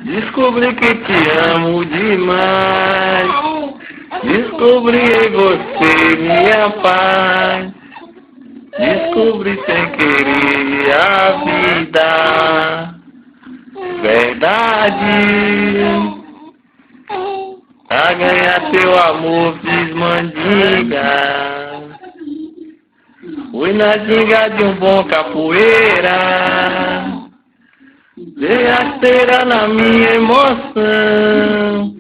Descobri que te amo demais. Descobri em você minha paz. Descobri sem querer a vida. Verdade. A ganhar teu amor fiz mandinga. Fui na ginga de um bom capoeira. Dei a cera na minha emoção.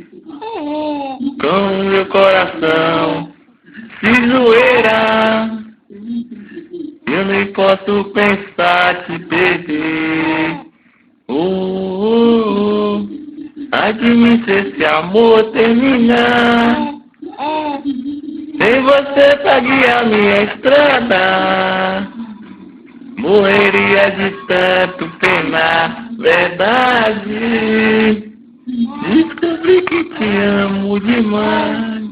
Com meu coração fiz zoeira. Eu nem posso pensar te perder. Ai de mim se esse amor terminar. Sem você pra guiar minha estrada. Morreria de tanto penar. Verdade. Descobri que te amo demais.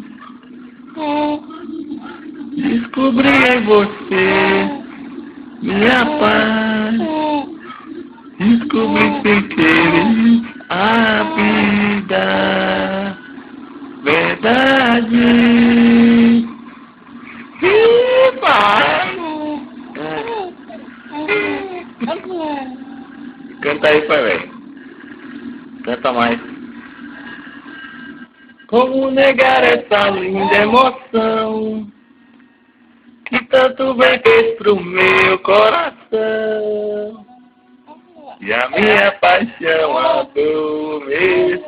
Descobri em você minha paz. Descobri sem querer a vida. Verdade. Ih, pai. Canta aí, pai, velho. Canta mais. Como negar essa linda emoção que tanto bem fez pro meu coração e a minha paixão adormecida.